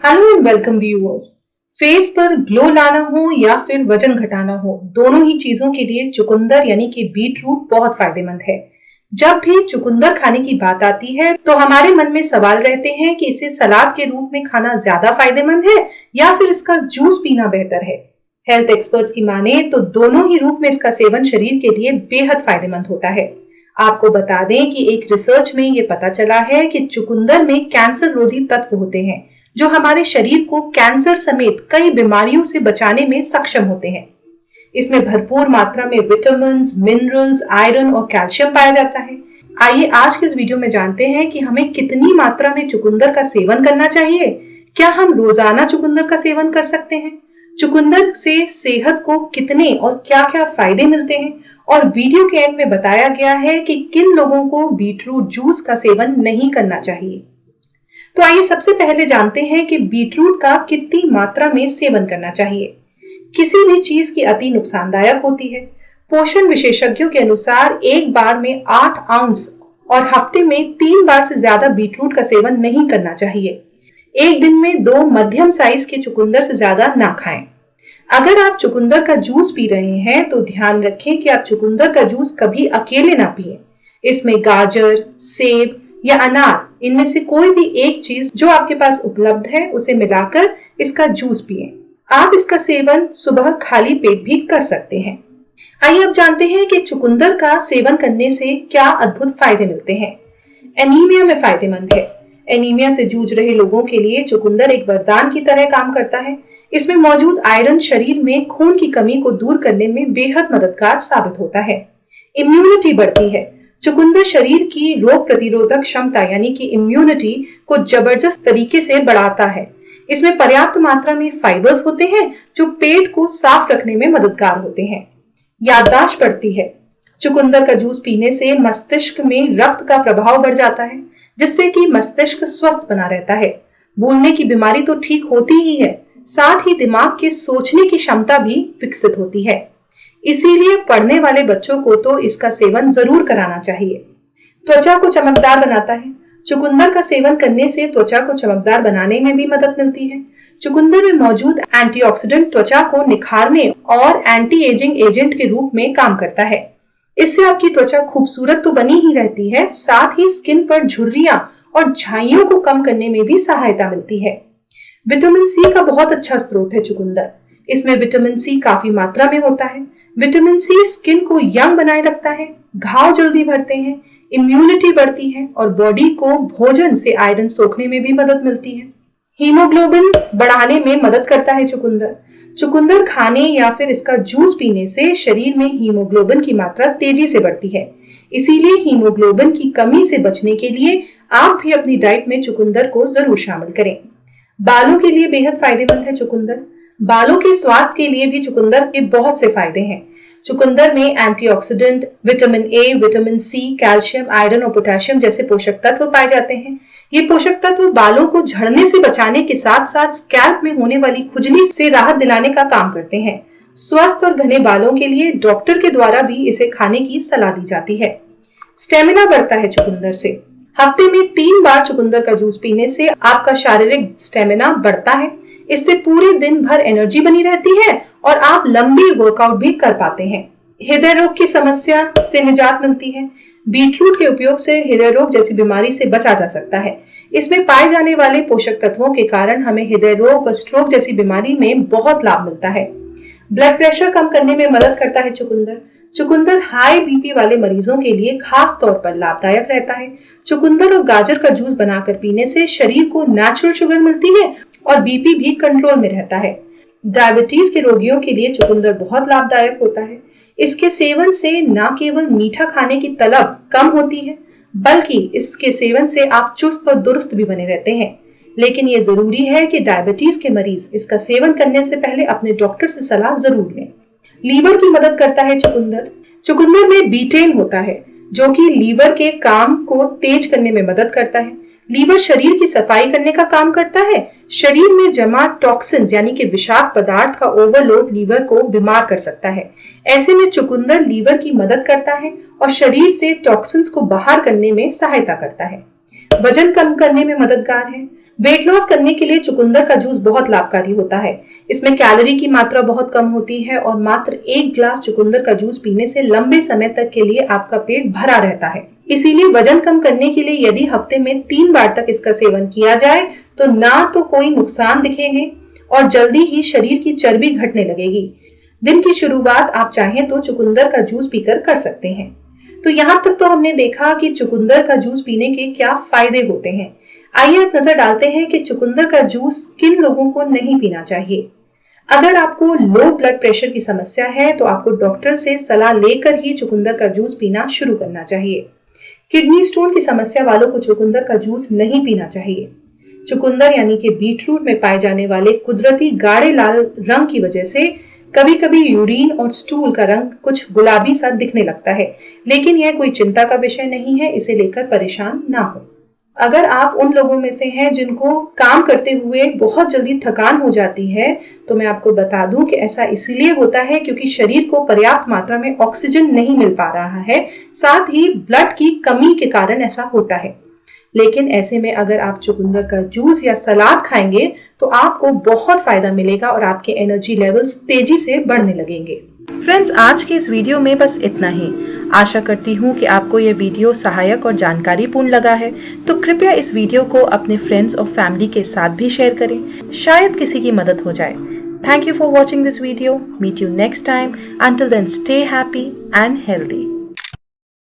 Hello and welcome viewers. Face पर glow लाना हो या फिर वजन घटाना हो, दोनों ही चीजों के लिए चुकंदर यानी कि बीट रूट बहुत फायदेमंद है। जब भी चुकंदर खाने की बात आती है तो हमारे मन में सवाल रहते हैं कि इसे सलाद के रूप में खाना ज्यादा फायदेमंद है या फिर इसका जूस पीना बेहतर है। हेल्थ एक्सपर्ट्स की माने तो दोनों ही रूप में इसका सेवन शरीर के लिए बेहद फायदेमंद होता है। आपको बता दें कि एक रिसर्च में ये पता चला है कि चुकंदर में कैंसर रोधी तत्व होते हैं जो हमारे शरीर को कैंसर समेत कई बीमारियों से बचाने में सक्षम होते हैं। इसमें भरपूर मात्रा में विटामिन, मिनरल्स, आयरन और कैल्शियम पाया जाता है। आइए आज के इस वीडियो में जानते हैं कि हमें कितनी मात्रा में चुकंदर का सेवन करना चाहिए। क्या हम रोजाना चुकंदर का सेवन कर सकते हैं? चुकंदर से सेहत को कितने और क्या क्या फायदे मिलते हैं, और वीडियो के एंड में बताया गया है कि किन लोगों को बीटरूट जूस का सेवन नहीं करना चाहिए। तो आइए सबसे पहले जानते हैं कि बीटरूट का कितनी मात्रा में सेवन करना चाहिए। किसी भी चीज की अति नुकसानदायक होती है। पोषण विशेषज्ञों के अनुसार एक बार में 8 आउंस और हफ्ते में 3 बार से ज्यादा बीटरूट का सेवन नहीं करना चाहिए। एक दिन में 2 मध्यम साइज के चुकंदर से ज्यादा ना खाएं। अगर आप चुकंदर का जूस पी रहे हैं तो ध्यान रखें कि आप चुकंदर का जूस कभी अकेले ना पिए। इसमें गाजर, सेब या अनार, इनमें से कोई भी एक चीज जो आपके पास उपलब्ध है उसे मिलाकर इसका जूस पिए। आप इसका सेवन सुबह खाली पेट भी कर सकते हैं। आइए अब जानते हैं कि चुकंदर का सेवन करने से क्या अद्भुत फायदे मिलते हैं। एनीमिया में फायदेमंद है। एनीमिया से जूझ रहे लोगों के लिए चुकंदर एक वरदान की तरह काम करता है। इसमें मौजूद आयरन शरीर में खून की कमी को दूर करने में बेहद मददगार साबित होता है। इम्यूनिटी बढ़ती है। चुकंदर शरीर की रोग प्रतिरोधक क्षमता यानी कि इम्यूनिटी को जबरदस्त तरीके से बढ़ाता है। इसमें पर्याप्त मात्रा में फाइबर्स होते हैं जो पेट को साफ रखने में मददगार होते हैं। याददाश्त बढ़ती है। चुकंदर का जूस पीने से मस्तिष्क में रक्त का प्रभाव बढ़ जाता है जिससे कि मस्तिष्क स्वस्थ बना रहता है। भूलने की बीमारी तो ठीक होती ही है, साथ ही दिमाग के सोचने की क्षमता भी विकसित होती है। इसीलिए पढ़ने वाले बच्चों को तो इसका सेवन जरूर कराना चाहिए। त्वचा को चमकदार बनाता है। चुकंदर का सेवन करने से त्वचा को चमकदार बनाने में भी मदद मिलती है। चुकंदर में मौजूद एंटीऑक्सीडेंट त्वचा को निखारने और एंटी एजिंग एजेंट के रूप में काम करता है। इससे आपकी त्वचा खूबसूरत तो बनी ही रहती है, साथ ही स्किन पर झुर्रियां और झाइयों को कम करने में भी सहायता मिलती है। विटामिन सी का बहुत अच्छा स्रोत है चुकंदर। इसमें विटामिन सी काफी मात्रा में होता है। विटामिन सी स्किन को यंग बनाए रखता है, घाव जल्दी भरते हैं, इम्यूनिटी बढ़ती है और बॉडी को भोजन से आयरन सोखने में भी मदद मिलती है। हीमोग्लोबिन बढ़ाने में मदद करता है चुकंदर। चुकंदर खाने या फिर इसका जूस पीने से शरीर में हीमोग्लोबिन की मात्रा तेजी से बढ़ती है। इसीलिए हीमोग्लोबिन की कमी से बचने के लिए आप भी अपनी डाइट में चुकंदर को जरूर शामिल करें। बालों के लिए बेहद फायदेमंद है चुकंदर। बालों के स्वास्थ्य के लिए भी चुकंदर के बहुत से फायदे हैं। चुकंदर में antioxidant, vitamin A, vitamin C, calcium, iron और पोटेशियम जैसे पोषक तत्व पाए जाते हैं। ये पोषक तत्व बालों को झड़ने से बचाने के साथ साथ स्कैल्प में होने वाली खुजली से राहत दिलाने का काम करते हैं। स्वस्थ और घने बालों के लिए डॉक्टर के द्वारा भी इसे खाने की सलाह दी जाती है। स्टेमिना बढ़ता है चुकंदर से। हफ्ते में 3 बार चुकंदर का जूस पीने से आपका शारीरिक स्टेमिना बढ़ता है। इससे पूरे दिन भर एनर्जी बनी रहती है और आप लंबी वर्कआउट भी कर पाते हैं। हृदय रोग की समस्या से निजात मिलती है। बीटरूट के उपयोग से हृदय रोग जैसी बीमारी से बचा जा सकता है। इसमें पाए जाने वाले पोषक तत्वों के कारण हमें हृदय रोग और स्ट्रोक जैसी बीमारी में बहुत लाभ मिलता है। ब्लड प्रेशर कम करने में मदद करता है चुकंदर। चुकंदर हाई बीपी वाले मरीजों के लिए खास तौर पर लाभदायक रहता है। चुकंदर और गाजर का जूस बनाकर पीने से शरीर को नेचुरल शुगर मिलती है और बीपी भी कंट्रोल में रहता है। डायबिटीज के रोगियों के लिए चुकंदर बहुत लाभदायक होता है। इसके सेवन से न केवल मीठा खाने की तलब कम होती है, बल्कि इसके सेवन से आप चुस्त और दुरुस्त भी बने रहते हैं। लेकिन ये जरूरी है कि डायबिटीज के मरीज इसका सेवन करने से पहले अपने डॉक्टर से सलाह जरूर लें। लीवर की मदद करता है चुकंदर। चुकंदर में बीटेन होता है जो कि लीवर के काम को तेज करने में मदद करता है। लीवर शरीर की सफाई करने का काम करता है। शरीर में जमा टॉक्सिन्स यानी कि विषाक्त पदार्थ का ओवरलोड लीवर को बीमार कर सकता है। ऐसे में चुकंदर लीवर की मदद करता है और शरीर से टॉक्सिन्स को बाहर करने में सहायता करता है। वजन कम करने में मददगार है। वेट लॉस करने के लिए चुकंदर का जूस बहुत लाभकारी होता है। इसमें कैलोरी की मात्रा बहुत कम होती है और मात्र 1 ग्लास चुकंदर का जूस पीने से लंबे समय तक के लिए आपका पेट भरा रहता है। इसीलिए वजन कम करने के लिए यदि हफ्ते में 3 बार तक इसका सेवन किया जाए तो ना तो कोई नुकसान दिखेंगे और जल्दी ही शरीर की चर्बी घटने लगेगी। दिन की शुरुआत आप चाहें तो चुकंदर का जूस पीकर कर सकते हैं। तो यहाँ तक तो हमने देखा कि चुकंदर का जूस पीने के क्या फायदे होते हैं। आइए एक नजर डालते हैं कि चुकंदर का जूस किन लोगों को नहीं पीना चाहिए। अगर आपको लो ब्लड प्रेशर की समस्या है तो आपको डॉक्टर से सलाह लेकर ही चुकंदर का जूस पीना शुरू करना चाहिए। किडनी स्टोन की समस्या वालों को चुकंदर का जूस नहीं पीना चाहिए। चुकंदर यानी कि बीटरूट में पाए जाने वाले कुदरती गाढ़े लाल रंग की वजह से कभी कभी यूरिन और स्टूल का रंग कुछ गुलाबी सा दिखने लगता है, लेकिन यह कोई चिंता का विषय नहीं है, इसे लेकर परेशान ना हो। अगर आप उन लोगों में से हैं जिनको काम करते हुए बहुत जल्दी थकान हो जाती है, तो मैं आपको बता दूं कि ऐसा इसीलिए होता है क्योंकि शरीर को पर्याप्त मात्रा में ऑक्सीजन नहीं मिल पा रहा है, साथ ही ब्लड की कमी के कारण ऐसा होता है। लेकिन ऐसे में अगर आप चुकंदर का जूस या सलाद खाएंगे तो आपको बहुत फायदा मिलेगा और आपके एनर्जी लेवल्स तेजी से बढ़ने लगेंगे। फ्रेंड्स, आज के इस वीडियो में बस इतना ही। आशा करती हूँ कि आपको यह वीडियो सहायक और जानकारीपूर्ण लगा है, तो कृपया इस वीडियो को अपने फ्रेंड्स और फैमिली के साथ भी शेयर करें, शायद किसी की मदद हो जाए। Thank you for watching this video. Meet you next time. Until then, stay happy and healthy.